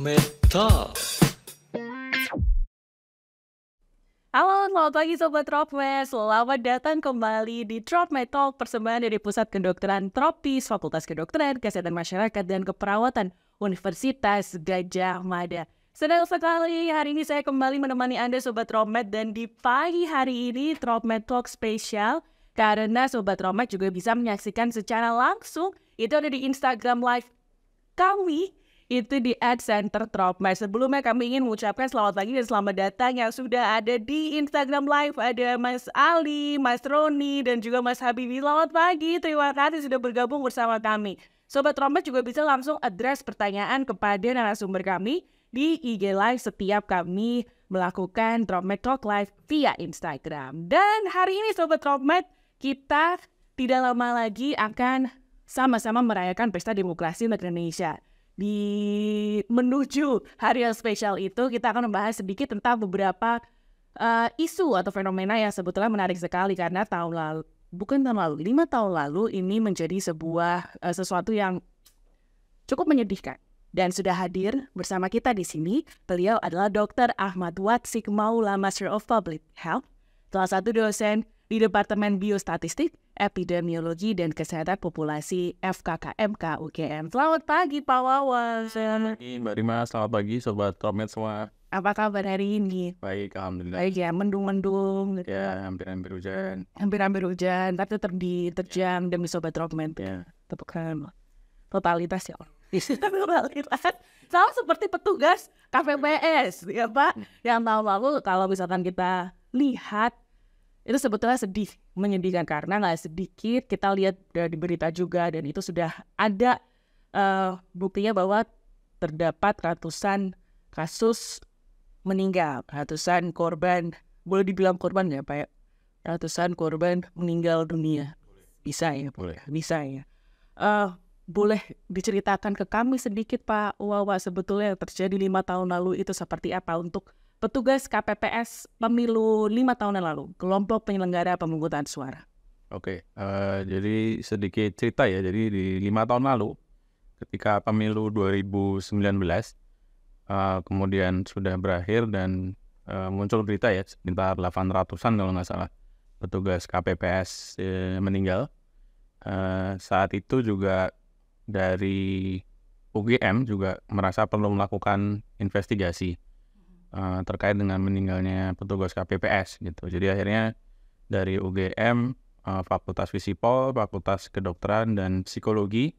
Dropmed Talk. Halo, selamat pagi Sobat Dropmed. Selamat datang kembali di Dropmed Talk, persembahan dari Pusat Kedokteran Tropis, Fakultas Kedokteran, Kesehatan Masyarakat, dan Keperawatan Universitas Gadjah Mada. Senang sekali hari ini saya kembali menemani Anda Sobat Dropmed, dan di pagi hari ini Dropmed Talk spesial karena Sobat Dropmed juga bisa menyaksikan secara langsung. Itu ada di Instagram Live kami, itu di @center_dropmed. Sebelumnya kami ingin mengucapkan selamat pagi dan selamat datang yang sudah ada di Instagram Live. Ada Mas Ali, Mas Roni, dan juga Mas Habibi. Selamat pagi, terima kasih sudah bergabung bersama kami. Sobat Dropmed juga bisa langsung address pertanyaan kepada narasumber kami di IG Live setiap kami melakukan Dropmed Talk Live via Instagram. Dan hari ini Sobat Dropmed, kita tidak lama lagi akan sama-sama merayakan Pesta Demokrasi untuk Indonesia. Di menuju hari yang spesial itu, kita akan membahas sedikit tentang beberapa isu atau fenomena yang sebetulnya menarik sekali karena 5 tahun lalu ini menjadi sebuah sesuatu yang cukup menyedihkan. Dan sudah hadir bersama kita di sini, beliau adalah Dr. Ahmad Watsik Maula, Master of Public Health, salah satu dosen di Departemen Biostatistik, Epidemiologi, dan Kesehatan Populasi FKKMK UGM. Selamat pagi Pak Wawan. Selamat pagi Mbak Rima, selamat pagi Sobat Dropmed semua. Apa kabar hari ini? Baik, Alhamdulillah. Baik ya, mendung-mendung gitu. Ya, hampir-hampir hujan. Hampir-hampir hujan, tapi tetap diterjang demi Sobat Dropmed. Ya. Tepukan totalitas ya. Totalitas. Sama seperti petugas KPPS ya Pak. Yang tahun lalu kalau misalkan kita lihat, itu sebetulnya sedih, menyedihkan karena nggak sedikit kita lihat dari berita juga, dan itu sudah ada buktinya bahwa terdapat ratusan kasus meninggal, ratusan korban, boleh dibilang korban ya Pak ya? Ratusan korban meninggal dunia. Bisa ya? Boleh. Bisa ya. Boleh diceritakan ke kami sedikit Pak Wawa, sebetulnya yang terjadi 5 tahun lalu itu seperti apa untuk petugas KPPS pemilu 5 tahun yang lalu, kelompok penyelenggara pemungutan suara. Oke, jadi sedikit cerita ya. Jadi di 5 tahun lalu, ketika pemilu 2019, kemudian sudah berakhir dan muncul berita ya, sekitar 800-an kalau nggak salah, petugas KPPS meninggal. Saat itu juga dari UGM juga merasa perlu melakukan investigasi terkait dengan meninggalnya petugas KPPS gitu. Jadi akhirnya dari UGM, Fakultas Visipol, Fakultas Kedokteran dan Psikologi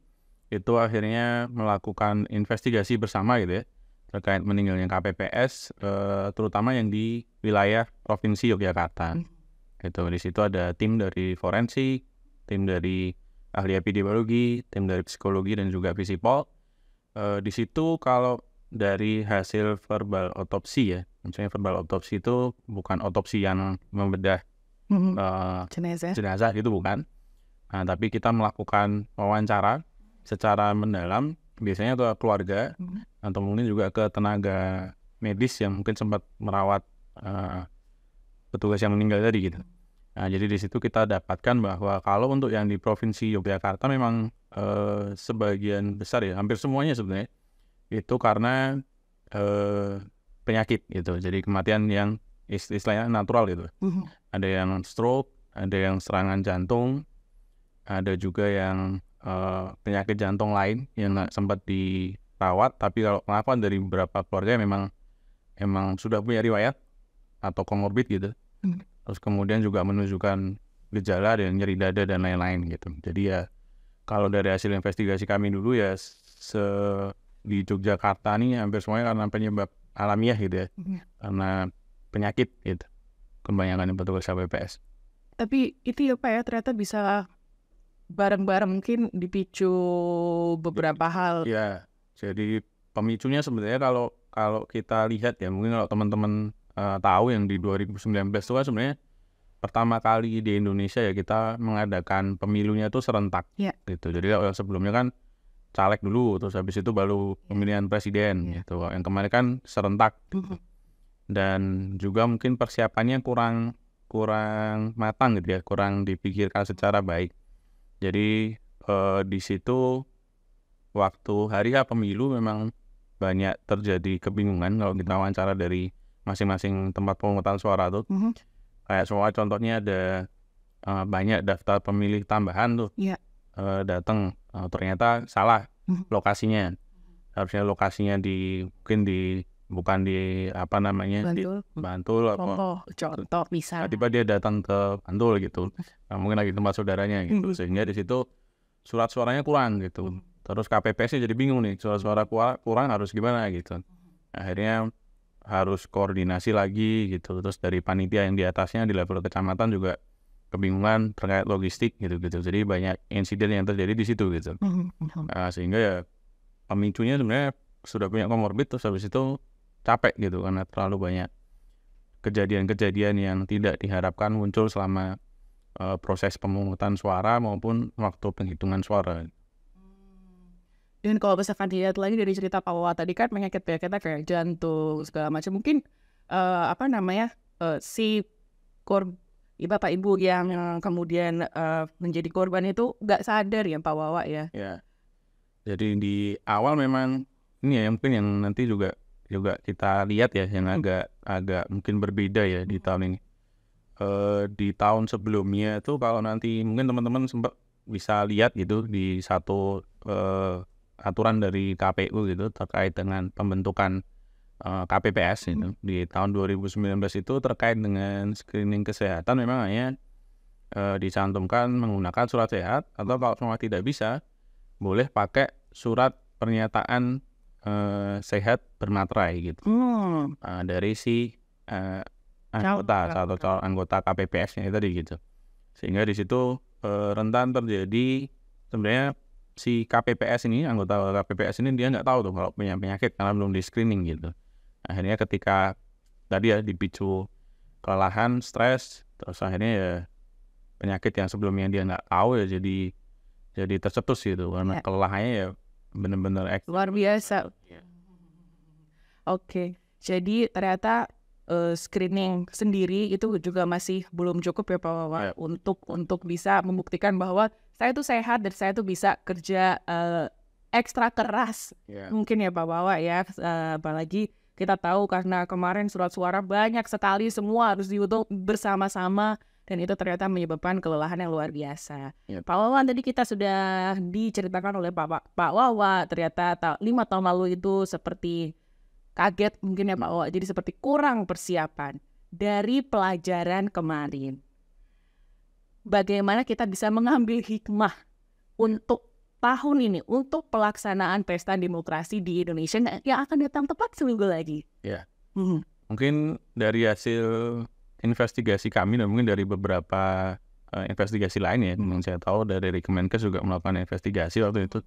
itu akhirnya melakukan investigasi bersama gitu ya terkait meninggalnya KPPS, terutama yang di wilayah Provinsi Yogyakarta. Gitu. Di situ ada tim dari forensik, tim dari ahli epidemiologi, tim dari psikologi dan juga Visipol. Di situ kalau dari hasil verbal otopsi ya, misalnya verbal otopsi itu bukan otopsi yang membedah jenazah gitu, bukan. Nah, tapi kita melakukan wawancara secara mendalam, biasanya ke keluarga atau mungkin juga ke tenaga medis yang mungkin sempat merawat petugas yang meninggal tadi gitu. Nah, jadi di situ kita dapatkan bahwa kalau untuk yang di Provinsi Yogyakarta memang sebagian besar ya, hampir semuanya sebenarnya itu karena penyakit gitu. Jadi kematian yang istilahnya natural gitu. Ada yang stroke, ada yang serangan jantung, ada juga yang penyakit jantung lain yang nggak sempat dirawat. Tapi kalau kenapa dari beberapa keluarga memang sudah punya riwayat atau komorbid gitu. Terus kemudian juga menunjukkan gejala dan nyeri dada dan lain-lain gitu. Jadi ya kalau dari hasil investigasi kami dulu ya di Yogyakarta nih hampir semuanya karena penyebab alamiah gitu ya. Karena penyakit gitu. Kebanyakan petugas KPPS. Tapi itu ya Pak ya, ternyata bisa bareng-bareng mungkin dipicu beberapa hal. Ya, jadi pemicunya sebenarnya kalau kita lihat ya, mungkin kalau teman-teman tahu yang di 2019 itu kan sebenarnya pertama kali di Indonesia ya kita mengadakan pemilunya itu serentak gitu. Jadi kalau sebelumnya kan caleg dulu, terus habis itu baru pemilihan presiden gitu. Yang kemarin kan serentak gitu. Dan juga mungkin persiapannya kurang matang gitu ya, kurang dipikirkan secara baik. Jadi di situ waktu hari H pemilu memang banyak terjadi kebingungan kalau kita wawancara dari masing-masing tempat pemungutan suara tuh. Kayak soal contohnya ada banyak daftar pemilih tambahan tuh datang, ternyata salah lokasinya. Harusnya lokasinya bukan di Bantul contoh misal. tiba-tiba dia datang ke Bantul gitu. Mungkin lagi tempat saudaranya gitu. Sehingga di situ surat suaranya kurang gitu. Terus KPPS-nya jadi bingung nih, surat suara kurang harus gimana gitu. Akhirnya harus koordinasi lagi gitu. Terus dari panitia yang di atasnya di level kecamatan juga kebingungan terkait logistik gitu-gitu. Jadi banyak insiden yang terjadi di situ gitu. Sehingga ya pemicunya sebenarnya sudah punya komorbid, terus habis itu capek gitu karena terlalu banyak kejadian-kejadian yang tidak diharapkan muncul selama proses pemungutan suara maupun waktu penghitungan suara. Dan kalau misalkan dilihat lagi dari cerita Pak Wawa tadi kan penyakit-penyakitnya kayak jantung segala macam, mungkin si bapak ibu yang kemudian menjadi korban itu nggak sadar ya Pak Wawa ya. Jadi di awal memang ini ya mungkin yang nanti juga kita lihat ya yang agak mungkin berbeda ya di tahun ini. Di tahun sebelumnya itu kalau nanti mungkin teman-teman sempat bisa lihat gitu di satu aturan dari KPU gitu terkait dengan pembentukan KPPS itu di tahun 2019 itu terkait dengan screening kesehatan memang hanya dicantumkan menggunakan surat sehat atau kalau semua tidak bisa boleh pakai surat pernyataan sehat bermaterai gitu dari si anggota KPPS-nya tadi gitu. Sehingga di situ rentan terjadi sebenarnya si KPPS ini, anggota KPPS ini dia nggak tahu tuh kalau punya penyakit karena belum di screening gitu. Akhirnya ketika tadi ya dipicu kelelahan, stres, terus akhirnya ya penyakit yang sebelumnya dia nggak tahu ya jadi tercetus gitu karena kelelahannya ya benar-benar luar biasa. Oke. Jadi ternyata screening sendiri itu juga masih belum cukup ya Pak Wawa untuk bisa membuktikan bahwa saya tuh sehat dan saya tuh bisa kerja ekstra keras. Mungkin ya Pak Wawa ya, apalagi kita tahu karena kemarin surat suara banyak sekali, semua harus dihitung bersama-sama dan itu ternyata menyebabkan kelelahan yang luar biasa. Pak Wawa tadi kita sudah diceritakan oleh Pak Wawa ternyata 5 tahun lalu itu seperti kaget mungkin ya Pak Wawa, jadi seperti kurang persiapan dari pelajaran kemarin. Bagaimana kita bisa mengambil hikmah untuk tahun ini, untuk pelaksanaan pesta demokrasi di Indonesia yang akan datang tepat seminggu lagi. Mungkin dari hasil investigasi kami dan mungkin dari beberapa investigasi lain ya, yang saya tahu dari Kemenkes juga melakukan investigasi waktu itu.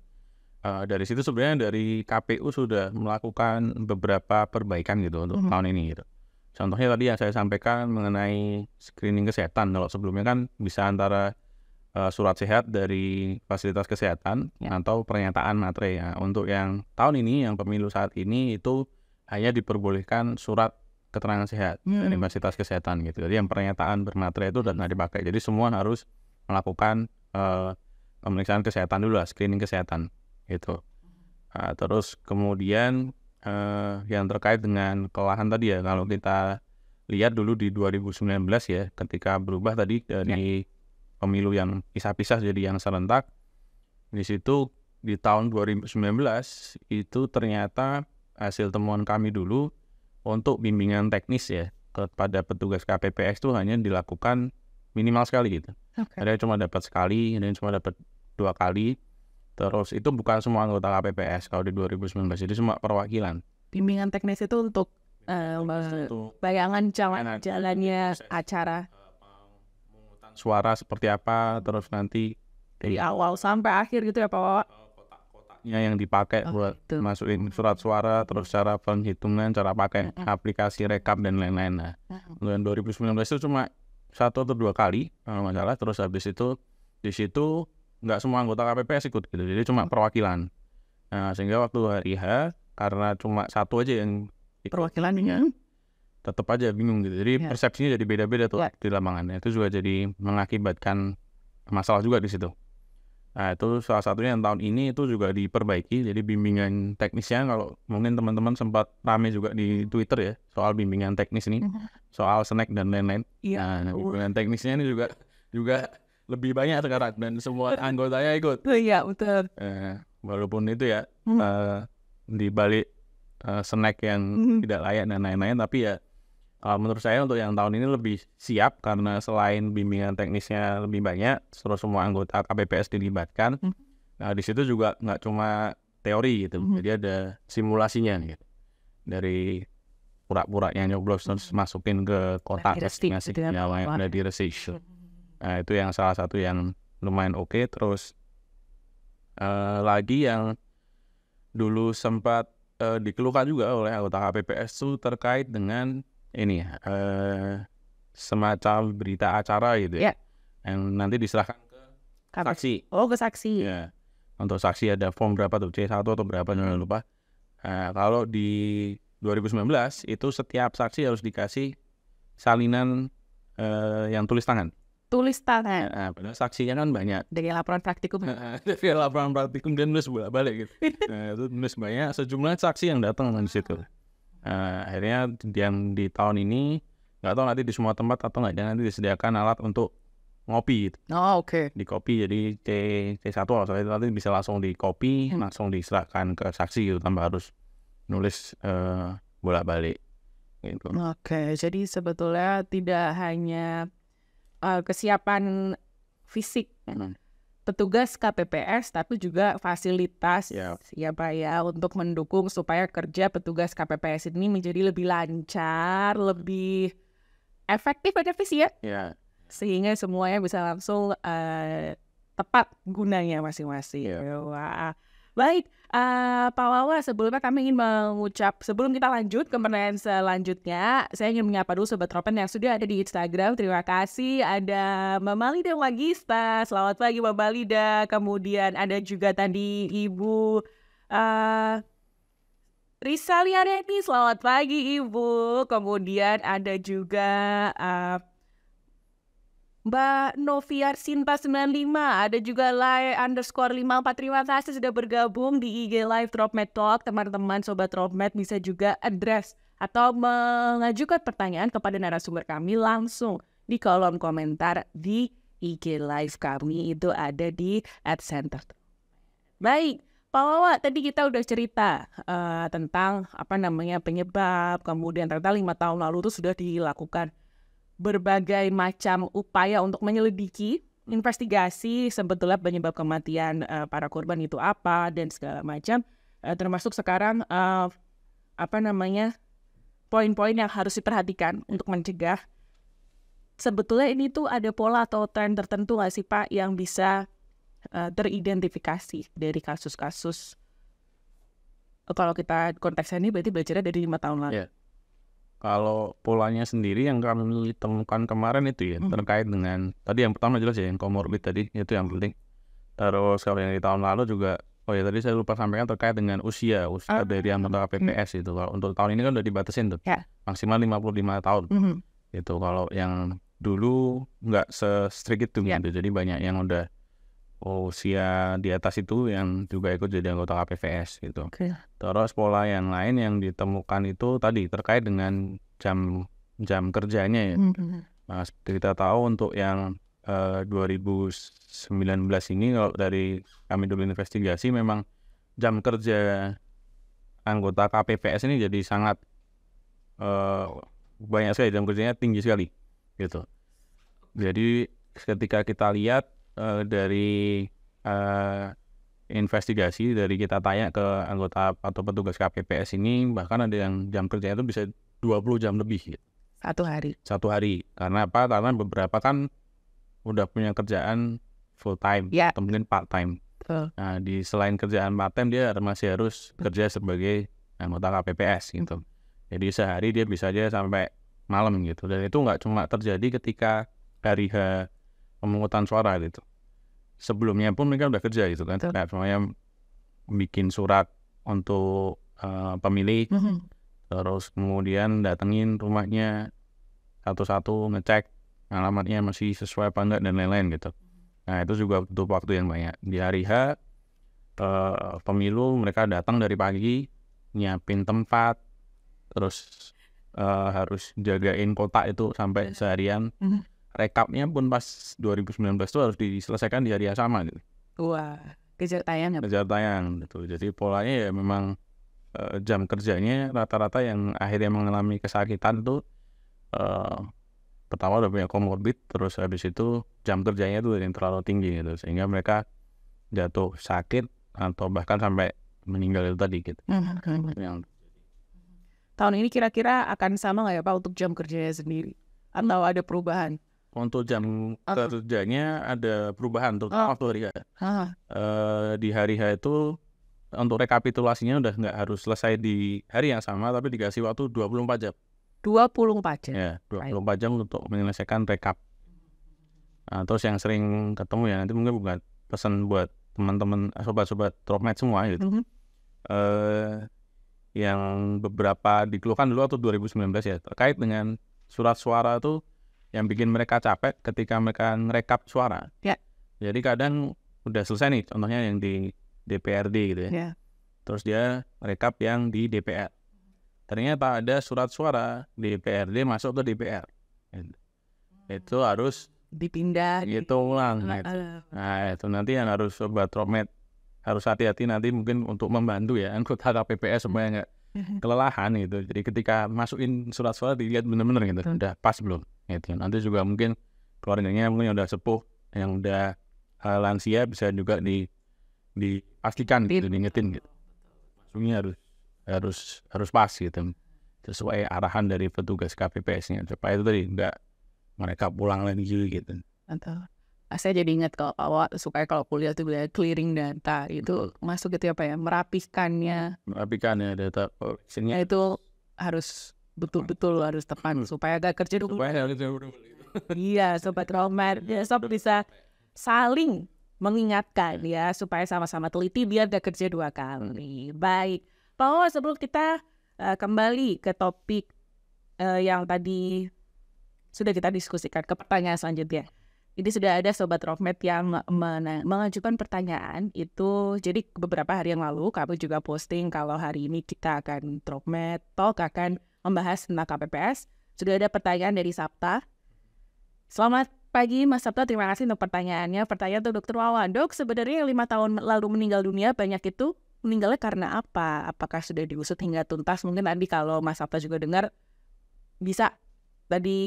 Dari situ sebenarnya dari KPU sudah melakukan beberapa perbaikan gitu untuk tahun ini gitu. Contohnya tadi yang saya sampaikan mengenai screening kesehatan. Kalau sebelumnya kan bisa antara surat sehat dari fasilitas kesehatan atau pernyataan materai. Untuk yang tahun ini, yang pemilu saat ini itu hanya diperbolehkan surat keterangan sehat dari fasilitas kesehatan gitu. Jadi yang pernyataan bermaterai itu sudah nggak dipakai. Jadi semua harus melakukan pemeriksaan kesehatan dulu lah, screening kesehatan gitu. Terus kemudian yang terkait dengan kelelahan tadi ya, kalau kita lihat dulu di 2019 ya, ketika berubah tadi dari pemilu yang pisah-pisah jadi yang serentak, di situ di tahun 2019 itu ternyata hasil temuan kami dulu untuk bimbingan teknis ya kepada petugas KPPS itu hanya dilakukan minimal sekali gitu. Ada yang cuma dapat sekali, ada yang cuma dapat 2 kali. Terus itu bukan semua anggota KPPS kalau di 2019, itu cuma perwakilan. Bimbingan teknis itu untuk bayangan jalannya acara suara seperti apa, terus nanti dari awal sampai akhir gitu ya Pak Wawa. Kotaknya yang dipakai buat masukin surat suara, terus cara penghitungan, cara pakai aplikasi rekap dan lain-lain. Nah, dan 2019 itu cuma 1 atau 2 kali kalau nggak salah. Terus habis itu di situ nggak semua anggota KPPS ikut gitu, jadi cuma perwakilan. Nah, sehingga waktu hari H karena cuma 1 aja yang perwakilannya tetap aja bingung gitu. Jadi persepsinya jadi beda-beda tuh di lapangan. Itu juga jadi mengakibatkan masalah juga di situ. Nah, itu salah satunya yang tahun ini itu juga diperbaiki. Jadi bimbingan teknisnya, kalau mungkin teman-teman sempat rame juga di Twitter ya soal bimbingan teknis ini, soal snack dan lain-lain. Iya. Nah, bimbingan teknisnya ini juga lebih banyak sekarang dan semua anggotanya ikut. Iya, betul. Walaupun itu ya di balik snack yang tidak layak dan lain-lain, tapi ya menurut saya untuk yang tahun ini lebih siap karena selain bimbingan teknisnya lebih banyak, terus semua anggota KPPS dilibatkan. Nah, di situ juga nggak cuma teori gitu, jadi ada simulasinya gitu. Dari pura-puranya nyoblos terus masukin ke kotak masing-masing yang ada di resik. Nah, itu yang salah satu yang lumayan oke. Terus lagi yang dulu sempat dikeluhkan juga oleh anggota KPPS itu terkait dengan ini semacam berita acara gitu ya, yang nanti diserahkan ke saksi. Oh, ke saksi. Ya, untuk saksi ada form berapa tuh, C1 atau berapa jangan lupa. Kalau di 2019 itu setiap saksi harus dikasih salinan yang tulis tangan. Tulis tangan. Padahal saksinya kan banyak. Dari laporan praktikum. Dari laporan praktikum dan nulis bolak-balik gitu. Itu nulis banyak, sejumlah saksi yang datang di situ. Akhirnya yang di tahun ini nggak tahu nanti di semua tempat atau nggak, nanti disediakan alat untuk ngopi gitu. Oh, oke. Di kopi, jadi C1 soalnya itu nanti bisa langsung di copy, langsung diserahkan ke saksi gitu, tanpa harus nulis bolak-balik gitu. Oke, jadi sebetulnya tidak hanya kesiapan fisik petugas KPPS, tapi juga fasilitas ya Pak ya, untuk mendukung supaya kerja petugas KPPS ini menjadi lebih lancar, lebih efektif dan efisien. Sehingga semuanya bisa langsung tepat gunanya masing-masing. Wah. Baik, Pak Wawa, sebelumnya kami ingin sebelum kita lanjut ke pertanyaan selanjutnya, saya ingin menyapa dulu Sobat Tropen yang sudah ada di Instagram. Terima kasih, ada Mama Lida Magista, selamat pagi Mama Lida. Kemudian ada juga tadi Ibu Rizaliareni, selamat pagi Ibu. Kemudian ada juga Mbak Noviar Sinta 95, ada juga _54. Terima kasih sudah bergabung di IG Live Dropmed Talk. Teman-teman Sobat Dropmed bisa juga address atau mengajukan pertanyaan kepada narasumber kami langsung di kolom komentar di IG Live kami, itu ada di @center. Baik, Pak Wawa, tadi kita udah cerita tentang penyebab, kemudian ternyata 5 tahun lalu itu sudah dilakukan berbagai macam upaya untuk menyelidiki, investigasi sebetulnya penyebab kematian para korban itu apa dan segala macam, termasuk sekarang poin-poin yang harus diperhatikan untuk mencegah. Sebetulnya ini tuh ada pola atau tren tertentu nggak sih Pak yang bisa teridentifikasi dari kasus-kasus, kalau kita konteksnya ini berarti belajarnya dari 5 tahun lalu. Kalau polanya sendiri yang kami temukan kemarin itu ya terkait dengan tadi yang pertama jelas ya yang komorbid tadi, itu yang penting. Terus kalau yang di tahun lalu juga, tadi saya lupa sampaikan terkait dengan usia dari anggota KPPS itu. Kalau untuk tahun ini kan udah dibatasin tuh, maksimal 55 tahun. Itu kalau yang dulu nggak se-strict itu gitu. Jadi banyak yang udah usia di atas itu yang juga ikut jadi anggota KPPS gitu. Terus pola yang lain yang ditemukan itu tadi terkait dengan jam kerjanya ya. Nah, seperti kita tahu untuk yang 2019 ini, kalau dari kami dulu investigasi, memang jam kerja anggota KPPS ini jadi sangat banyak sekali, jam kerjanya tinggi sekali gitu. Jadi ketika kita lihat dari investigasi, dari kita tanya ke anggota atau petugas KPPS ini, bahkan ada yang jam kerjanya itu bisa 20 jam lebih gitu. Satu hari. Karena apa? Karena beberapa kan udah punya kerjaan full time atau mungkin part time. Nah, selain kerjaan part time, dia masih harus kerja sebagai anggota KPPS gitu. Jadi sehari dia bisa aja sampai malam gitu. Dan itu nggak cuma terjadi ketika hari pemungutan suara gitu. Sebelumnya pun mereka udah kerja gitu kan. Kayak semuanya bikin surat untuk pemilih, terus kemudian datengin rumahnya satu-satu, ngecek alamatnya masih sesuai apa enggak dan lain-lain gitu. Nah itu juga butuh waktu yang banyak. Di hari H pemilu mereka datang dari pagi, nyiapin tempat, terus harus jagain kotak itu sampai seharian. Rekapnya pun pas 2019 itu harus diselesaikan di hari yang sama gitu. Wah, kejar tayang ya. Kejar tayang gitu. Jadi polanya ya memang jam kerjanya rata-rata yang akhirnya mengalami kesakitan itu pertama udah punya comorbid, terus habis itu jam kerjanya itu yang terlalu tinggi gitu, sehingga mereka jatuh sakit atau bahkan sampai meninggal itu tadi gitu. Yang Tahun ini kira-kira akan sama nggak ya Pak untuk jam kerjanya sendiri? Atau ada perubahan? untuk jam kerjanya ada perubahan terutama waktu hari H. Di hari H itu untuk rekapitulasinya udah nggak harus selesai di hari yang sama, tapi dikasih waktu 24 jam. 24 jam? Ya, 24 jam untuk menyelesaikan rekap. Nah, terus yang sering ketemu ya nanti mungkin bukan pesan buat teman-teman sobat-sobat Dropmed semua gitu. Yang beberapa dikeluhkan dulu waktu 2019 ya terkait dengan surat suara tuh yang bikin mereka capek ketika mereka ngerekap suara. Ya. Jadi kadang udah selesai nih, contohnya yang di DPRD gitu ya. Ya. Terus dia rekap yang di DPR. Ternyata ada surat suara di DPRD masuk ke DPR. Itu harus dipindah gitu ulang. Nah itu nanti yang harus sobat Dropmed harus hati-hati nanti mungkin untuk membantu ya anggota KPPS supaya nggak kelelahan gitu. Jadi ketika masukin surat suara dilihat bener-bener gitu, udah pas belum gitu. Nanti juga mungkin keluarganya mungkin yang udah sepuh, yang udah lansia bisa juga dipastikan gitu, diingetin gitu. Masuknya harus pas gitu, sesuai arahan dari petugas KPPS-nya supaya itu tadi nggak mereka pulang lagi gitu. Atau saya jadi ingat kalau awal supaya kalau kuliah itu bilang clearing data itu masuk gitu apa ya, merapikannya data collection-nya itu harus betul-betul harus tepat supaya gak kerja dulu. Iya, sobat Dropmed ya, sob bisa saling mengingatkan ya supaya sama-sama teliti biar gak kerja 2 kali. Baik, Pak Wawan, sebelum kita kembali ke topik yang tadi sudah kita diskusikan ke pertanyaan selanjutnya. Ini sudah ada sobat Dropmed yang mengajukan pertanyaan itu. Jadi beberapa hari yang lalu kami juga posting kalau hari ini kita akan Dropmed Talk akan membahas tentang KPPS. Sudah ada pertanyaan dari Sapta. Selamat pagi Mas Sapta, terima kasih untuk pertanyaannya. Pertanyaan untuk Dr. Wawan. Dok, sebenarnya yang 5 tahun lalu meninggal dunia banyak itu meninggalnya karena apa? Apakah sudah diusut hingga tuntas? Mungkin tadi kalau Mas Sapta juga dengar bisa tadi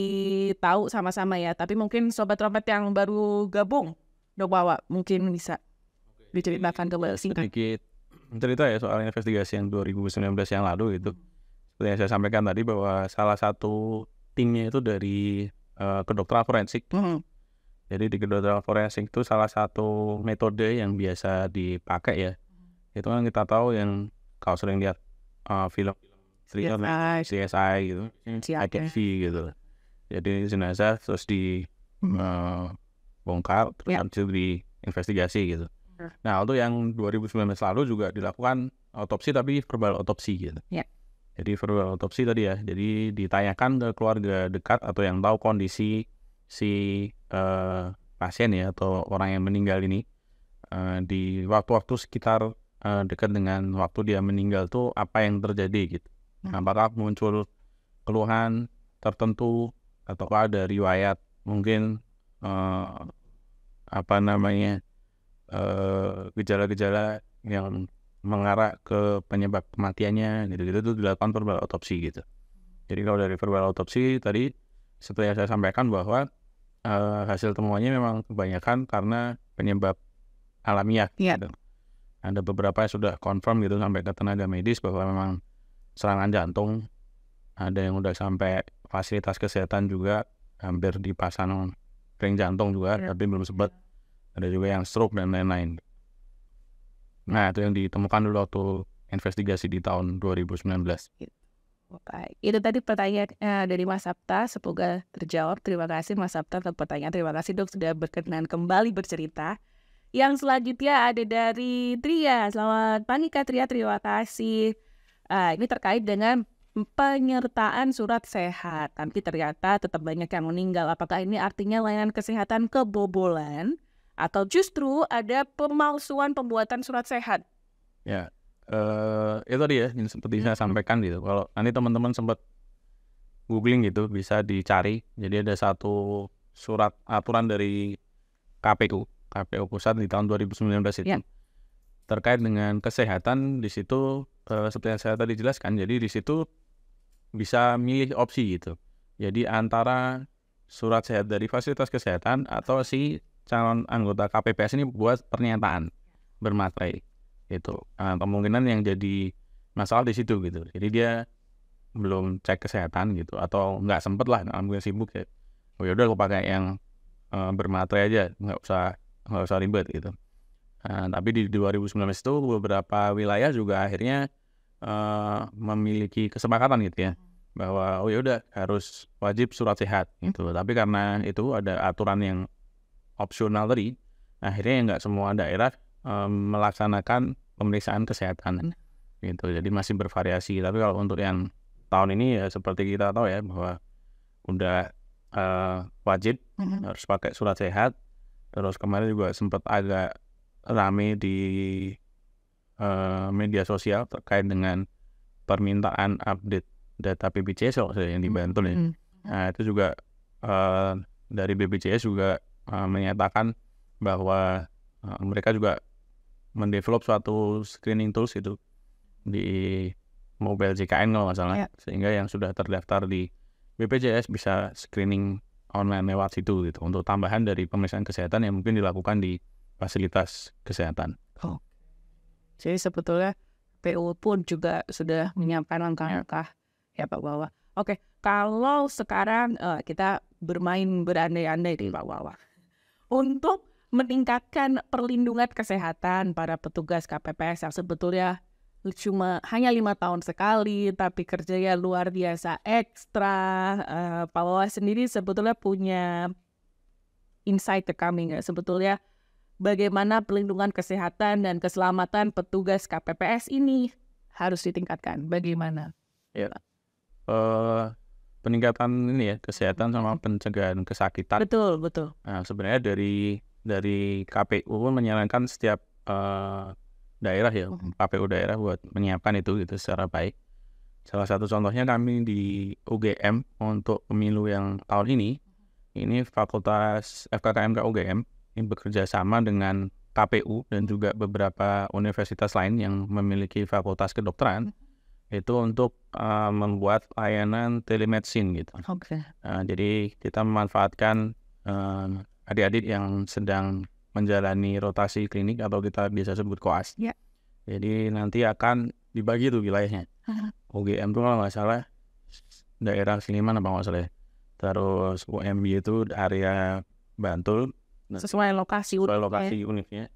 tahu sama-sama ya, tapi mungkin sobat Dropmed yang baru gabung, Dok Wawa, mungkin bisa diceritakan kembali singkat. Sedikit cerita ya soal investigasi yang 2019 yang lalu itu. Seperti yang saya sampaikan tadi bahwa salah satu timnya itu dari kedokteran forensik. Jadi di kedokteran forensik itu salah satu metode yang biasa dipakai ya. Itu kan kita tahu yang kalau sering lihat film CSI gitu, ITV gitu. Jadi jenazah terus dibongkar, terus habis itu diinvestigasi gitu. Nah untuk yang 2019 lalu juga dilakukan autopsi tapi verbal autopsi gitu. Jadi verbal autopsi tadi ya, jadi ditanyakan ke keluarga dekat atau yang tahu kondisi si pasien ya atau orang yang meninggal ini di waktu-waktu sekitar dekat dengan waktu dia meninggal tuh apa yang terjadi gitu. Apakah muncul keluhan tertentu atau ada riwayat mungkin gejala-gejala yang mengarah ke penyebab kematiannya gitu-gitu itu dilakukan verbal autopsi gitu. Jadi kalau dari verbal autopsi tadi seperti yang saya sampaikan bahwa hasil temuannya memang kebanyakan karena penyebab alamiah gitu. Ada beberapa yang sudah confirm gitu sampai ke tenaga medis bahwa memang serangan jantung, ada yang udah sampai fasilitas kesehatan juga hampir dipasang ring jantung juga tapi belum sempat, ada juga yang stroke dan lain-lain. Nah itu yang ditemukan dulu waktu investigasi di tahun 2019. Baik, itu tadi pertanyaan dari Mas Sapta, semoga terjawab. Terima kasih Mas Sapta untuk pertanyaan. Terima kasih Dok sudah berkenan kembali bercerita. Yang selanjutnya ada dari Tria. Selamat pagi Kak Tria, terima kasih. Ini terkait dengan penyertaan surat sehat, tapi ternyata tetap banyak yang meninggal. Apakah ini artinya layanan kesehatan kebobolan atau justru ada pemalsuan pembuatan surat sehat? Ya, itu tadi ya, yang seperti saya sampaikan gitu. Kalau nanti teman-teman sempat googling gitu, bisa dicari. Jadi ada satu surat aturan dari KPU Pusat di tahun 2019 itu. Ya. Terkait dengan kesehatan, di situ seperti yang saya tadi jelaskan, jadi di situ bisa milih opsi gitu. Jadi antara surat sehat dari fasilitas kesehatan atau si calon anggota KPPS ini buat pernyataan bermaterai itu. Kemungkinan yang jadi masalah di situ gitu. Jadi dia belum cek kesehatan gitu atau nggak sempet lah, mungkin sibuk ya. Oh ya udah aku pakai yang bermaterai aja, nggak usah ribet gitu. Tapi di 2019 itu beberapa wilayah juga akhirnya memiliki kesepakatan gitu ya, bahwa oh ya udah harus wajib surat sehat gitu. Tapi karena itu ada aturan yang opsional tadi, akhirnya nggak semua daerah melaksanakan pemeriksaan kesehatan gitu. Jadi masih bervariasi. Tapi kalau untuk yang tahun ini ya seperti kita tahu ya, bahwa udah wajib harus pakai surat sehat. Terus kemarin juga sempat agak rame di media sosial terkait dengan permintaan update data BPJS yang di Bantul ya. Nah itu juga dari BPJS juga menyatakan bahwa mereka juga mendevelop suatu screening tools itu di mobile JKN kalau nggak salah, sehingga yang sudah terdaftar di BPJS bisa screening online lewat situ gitu, untuk tambahan dari pemeriksaan kesehatan yang mungkin dilakukan di fasilitas kesehatan. Jadi sebetulnya PU pun juga sudah menyiapkan langkah-langkah ya Pak Wawa. Oke, kalau sekarang kita berandai-andai di Pak Wawa untuk meningkatkan perlindungan kesehatan para petugas KPPS yang sebetulnya hanya 5 tahun sekali, tapi kerjanya luar biasa ekstra. Pak Wawa sendiri sebetulnya punya insight ke kami nggak sebetulnya bagaimana pelindungan kesehatan dan keselamatan petugas KPPS ini harus ditingkatkan? Bagaimana? Ya, peningkatan ini ya, kesehatan sama pencegahan kesakitan. Betul. Nah, sebenarnya dari KPU menyarankan setiap daerah ya, KPU daerah buat menyiapkan itu gitu secara baik. Salah satu contohnya kami di UGM untuk pemilu yang tahun ini Fakultas FKKMK UGM ini bekerja sama dengan KPU dan juga beberapa universitas lain yang memiliki fakultas kedokteran itu untuk membuat layanan telemedicine gitu. Jadi kita memanfaatkan adik-adik yang sedang menjalani rotasi klinik atau kita biasa sebut koas. Jadi nanti akan dibagi tuh wilayahnya. UGM tuh kalau nggak salah daerah Siliman apa nggak salah ya. Terus UMB itu area Bantul. Sesuai lokasi unitnya.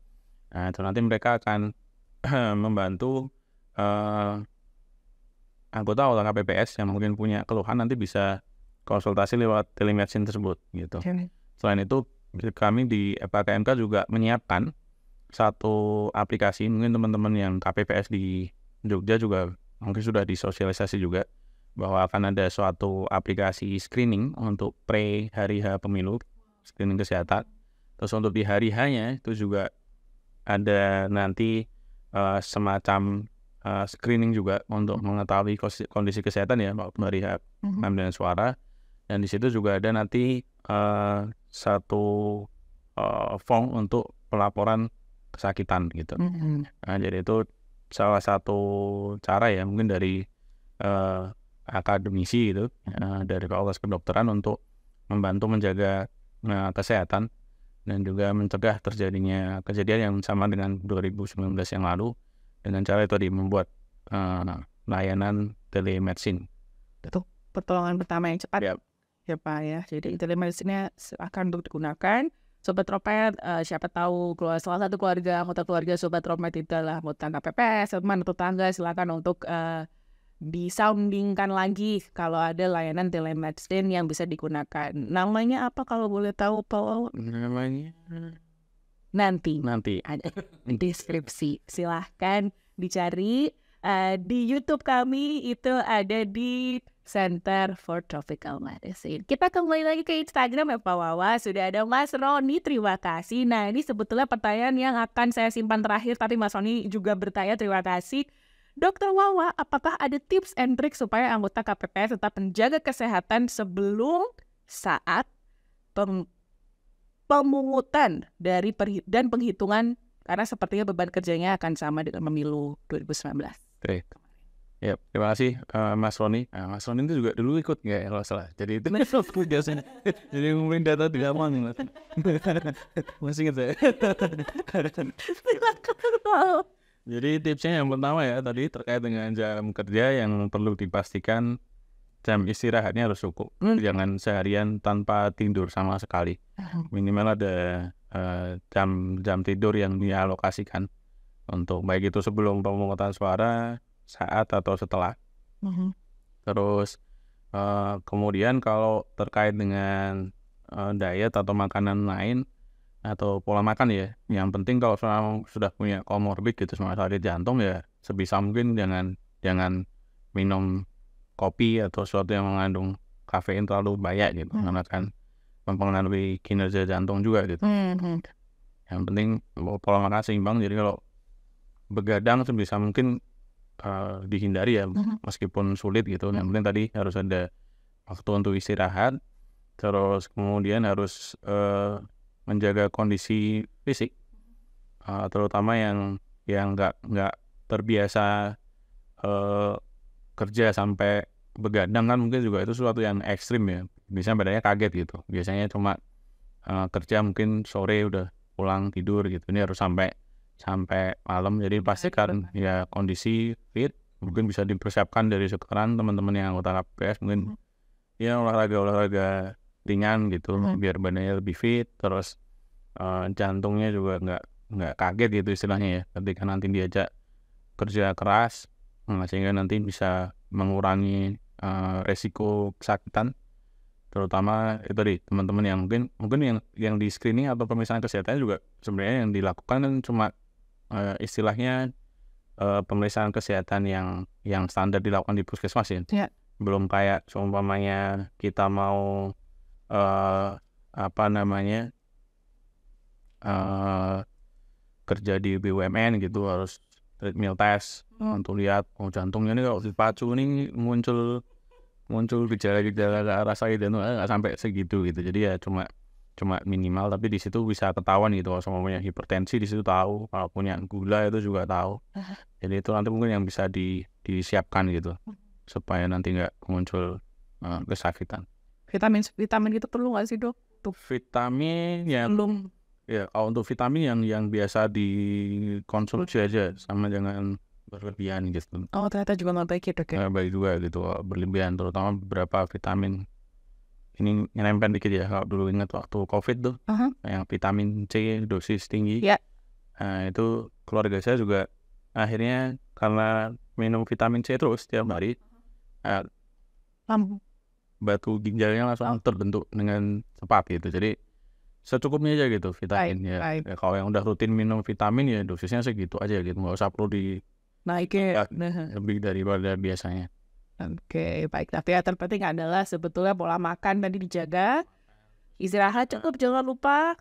Nah itu nanti mereka akan membantu anggota KPPS yang mungkin punya keluhan, nanti bisa konsultasi lewat telemedicine tersebut gitu. Selain itu kami di FKKMK juga menyiapkan satu aplikasi, mungkin teman-teman yang KPPS di Jogja juga mungkin sudah disosialisasi juga, bahwa akan ada suatu aplikasi screening untuk hari H pemilu, screening kesehatan. Terus untuk di hari H-nya itu juga ada nanti semacam screening juga untuk mengetahui kondisi kesehatan ya waktu hari H pengambilan suara. Dan di situ juga ada nanti satu form untuk pelaporan kesakitan gitu. Nah, jadi itu salah satu cara ya mungkin dari akademisi gitu, dari Fakultas Kedokteran untuk membantu menjaga kesehatan dan juga mencegah terjadinya kejadian yang sama dengan 2019 yang lalu dengan cara itu tadi membuat layanan telemedicine. Itu pertolongan pertama yang cepat ya Pak ya. Jadi telemedicine-nya akan digunakan. Sobat Tropet, siapa tahu salah satu anggota keluarga Sobat Tropet itu adalah anggota KPPS, teman atau tetangga, silakan untuk disoundingkan lagi kalau ada layanan telemedicine yang bisa digunakan. Namanya apa kalau boleh tahu Pak? Namanya nanti ada deskripsi, silahkan dicari. di YouTube kami itu ada di Center for Tropical Medicine. Kita kembali lagi ke Instagram ya Pak Wawa. Sudah ada Mas Roni, terima kasih. Nah ini sebetulnya pertanyaan yang akan saya simpan terakhir, tapi Mas Roni juga bertanya, terima kasih. Dokter Wawa, apakah ada tips and trik supaya anggota KPPS tetap menjaga kesehatan sebelum, saat, pemungutan dan penghitungan, karena sepertinya beban kerjanya akan sama dengan pemilu 2019. Oke. Ya, terima kasih Mas Roni. Nah, Mas Roni itu juga dulu ikut nggak ya kalau salah. Jadi itu biasanya. Jadi ngumpulin data di Gaman. Masih ingat saya. Jadi tipsnya yang pertama ya tadi terkait dengan jam kerja yang perlu dipastikan jam istirahatnya harus cukup. Jangan seharian tanpa tidur sama sekali. Minimal ada jam tidur yang dialokasikan untuk baik itu sebelum pemungutan suara, saat atau setelah. Terus kemudian kalau terkait dengan diet atau makanan lain atau pola makan ya, yang penting kalau sudah punya komorbid gitu sama sakit jantung ya sebisa mungkin jangan minum kopi atau sesuatu yang mengandung kafein terlalu banyak gitu, karena kan mempengaruhi kinerja jantung juga gitu. Yang penting pola makan seimbang, jadi kalau begadang sebisa mungkin dihindari ya, meskipun sulit gitu. Yang penting tadi harus ada waktu untuk istirahat, terus kemudian harus menjaga kondisi fisik, terutama yang nggak terbiasa kerja sampai begadang kan mungkin juga itu sesuatu yang ekstrim ya, biasanya badannya kaget gitu, biasanya cuma kerja mungkin sore udah pulang tidur gitu, ini harus sampai malam. Jadi pastikan ya kondisi fit, mungkin bisa dipersiapkan dari sekarang teman-teman yang anggota KPPS mungkin ya olahraga ringan gitu, biar badannya lebih fit, terus jantungnya juga nggak kaget gitu istilahnya ya ketika nanti diajak kerja keras, sehingga nanti bisa mengurangi resiko kesakitan, terutama itu tadi teman-teman yang mungkin yang di screening atau pemeriksaan kesehatan juga sebenarnya yang dilakukan kan cuma istilahnya pemeriksaan kesehatan yang standar dilakukan di puskesmas ya. Belum kayak seumpamanya kita mau kerja di BUMN gitu harus treadmill test untuk lihat jantungnya nih kalau dipacu nih muncul gejala-gejala ke arah sakit jantung, nggak sampai segitu gitu. Jadi ya cuma minimal, tapi di situ bisa ketahuan gitu. Kalau semuanya hipertensi di situ tahu, kalau punya gula itu juga tahu. Jadi itu nanti mungkin yang bisa disiapkan gitu supaya nanti nggak muncul kesakitan. Vitamin itu perlu nggak sih dok? Vitamin ya belum ya, kalau untuk vitamin yang biasa dikonsumsi aja, sama jangan berlebihan gitu. Oh ternyata juga nggak baik ya dok ya? Baik juga gitu berlebihan, terutama beberapa vitamin ini nempel dikit ya. Kalau dulu ingat waktu COVID tuh yang vitamin C dosis tinggi, nah itu keluarga saya juga akhirnya karena minum vitamin C terus tiap hari, batu ginjalnya langsung terbentuk dengan cepat gitu. Jadi secukupnya aja gitu vitamin ya. Kalau yang udah rutin minum vitamin ya dosisnya segitu aja gitu, nggak usah perlu dinaikin lebih daripada biasanya. Oke, baik. Tapi yang terpenting adalah sebetulnya pola makan tadi dijaga, istirahat cukup jangan lupa,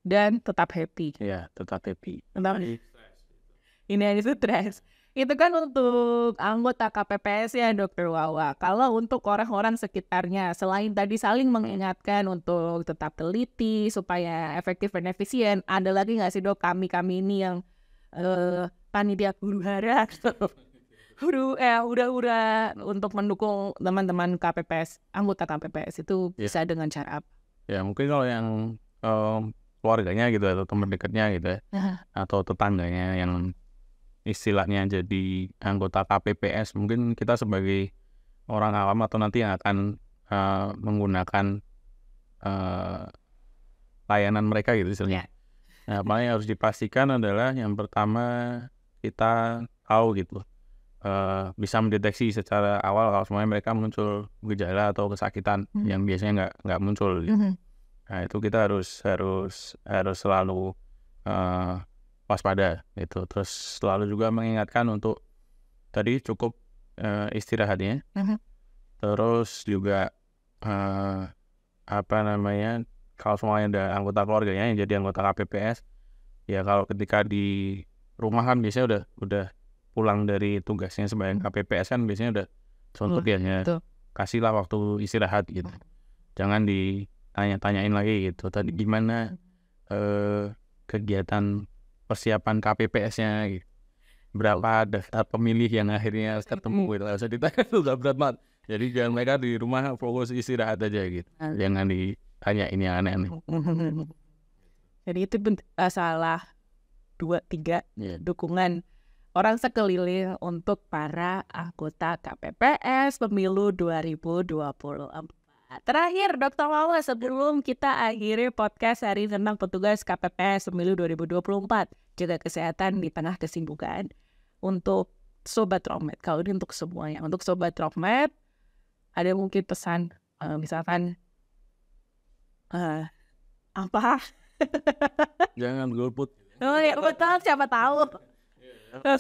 dan tetap happy. Ya, tetap happy. Ini aja stres. Itu kan untuk anggota KPPS ya Dokter Wawa. Kalau untuk orang-orang sekitarnya, selain tadi saling mengingatkan untuk tetap teliti supaya efektif dan efisien, ada lagi nggak sih dok kami ini yang panitia huru-hara, hura-hura untuk mendukung teman-teman KPPS, anggota KPPS itu bisa dengan cara apa? Ya mungkin kalau yang keluarganya gitu atau teman dekatnya gitu ya, atau tetangganya yang istilahnya jadi anggota KPPS, mungkin kita sebagai orang awam atau nanti yang akan menggunakan layanan mereka gitu istilahnya. Nah, paling yang harus dipastikan adalah yang pertama kita tahu gitu, bisa mendeteksi secara awal kalau semuanya mereka muncul gejala atau kesakitan yang biasanya nggak muncul gitu. Nah itu kita harus selalu waspada gitu. Terus selalu juga mengingatkan untuk tadi cukup istirahatnya. Terus juga kalau semuanya ada anggota keluarganya yang jadi anggota KPPS, ya kalau ketika di rumah kan biasanya udah pulang dari tugasnya sebagai KPPS kan biasanya udah suntuk ya, kasihlah waktu istirahat gitu. Jangan ditanya-tanyain lagi gitu. Tadi gimana kegiatan persiapan KPPS-nya gitu. Berapa daftar pemilih yang akhirnya ketemu gitu. Nggak usah ditanya, udah berat banget. Jadi jangan mereka di rumah fokus istirahat aja gitu. Jangan ditanyain yang aneh-aneh. Jadi itu salah 2-3 dukungan orang sekeliling untuk para anggota KPPS pemilu 2024. Terakhir, Dr. Wawa, sebelum kita akhiri podcast hari tentang petugas KPPS pemilu 2024, jaga kesehatan di tengah kesibukan. Untuk Sobat Dropmed, kalau ini untuk semuanya, untuk Sobat Dropmed, ada mungkin pesan, misalkan apa? Jangan golput. Oh ya, betul, siapa tahu.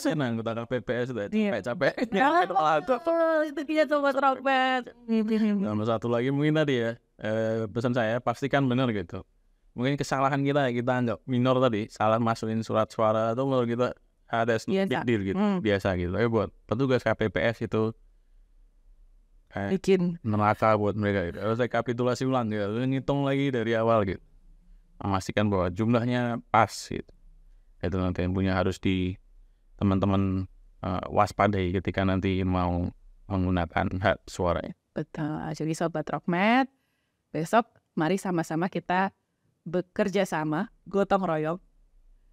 Senang anggota KPPS udah capek-capek. Itu dia Sobat Dropmed. Nomor satu lagi mungkin tadi ya, pesan saya pastikan benar gitu. Mungkin kesalahan kita anggap minor tadi, salah masukin surat suara atau menurut kita ada big deal gitu, biasa gitu. Tapi buat petugas KPPS itu bikin neraka buat mereka gitu. Harus rekapitulasi ulang gitu, ngitung lagi dari awal gitu, memastikan bahwa jumlahnya pas gitu. Itu nanti yang punya harus teman-teman waspadai ketika nanti mau menggunakan hak suaranya. Betul. Jadi Sobat Dropmed, besok mari sama-sama kita bekerja sama, gotong royong,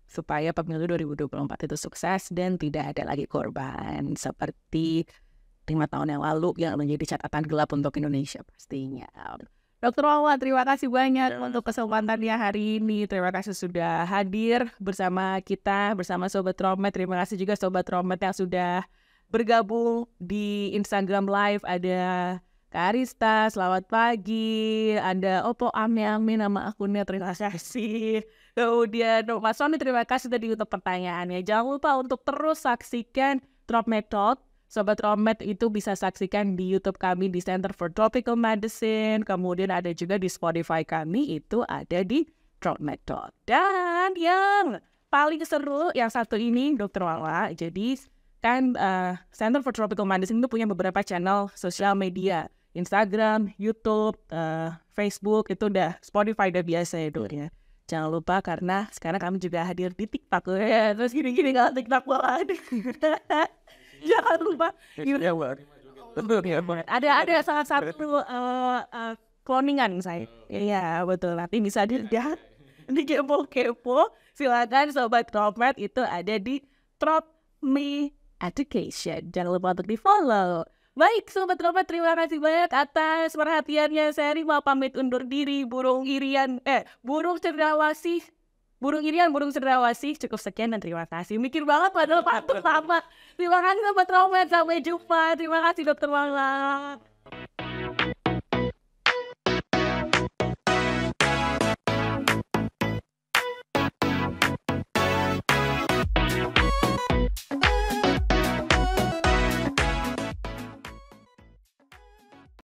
supaya pemilu 2024 itu sukses dan tidak ada lagi korban seperti 5 tahun yang lalu yang menjadi catatan gelap untuk Indonesia pastinya. Dr. Wawa, terima kasih banyak untuk kesempatannya hari ini. Terima kasih sudah hadir bersama kita, bersama Sobat Dropmed. Terima kasih juga Sobat Dropmed yang sudah bergabung di Instagram Live. Ada Kak Arista, selamat pagi. Ada Opo Ame nama akunnya, terima kasih. Kemudian Mas Sony, terima kasih tadi untuk pertanyaannya. Jangan lupa untuk terus saksikan Dropmed Talk. Sobat Dropmed itu bisa saksikan di YouTube kami di Center for Tropical Medicine. Kemudian ada juga di Spotify kami, itu ada di Dropmed Talk. Dan yang paling seru yang satu ini, Dr. Wawa. Jadi kan Center for Tropical Medicine itu punya beberapa channel sosial media. Instagram, YouTube, Facebook, itu udah Spotify udah biasa ya Dok ya. Jangan lupa karena sekarang kami juga hadir di TikTok ya. Terus gini-gini kalau TikTok ada. Jangan lupa. Ada salah satu cloningan saya. Iya betul. Nanti bisa dilihat di kepo-kepo. Silakan Sobat Dropmed, itu ada di Drop Me Education. Jangan lupa untuk di follow. Baik Sobat Dropmed, terima kasih banyak atas perhatiannya. Saya Rima pamit undur diri. Burung cendrawasih cukup sekian dan terima kasih. Mikir banget padahal patut lama. Terima kasih Sobat Dropmed, sampai jumpa. Terima kasih Dr. Wawa.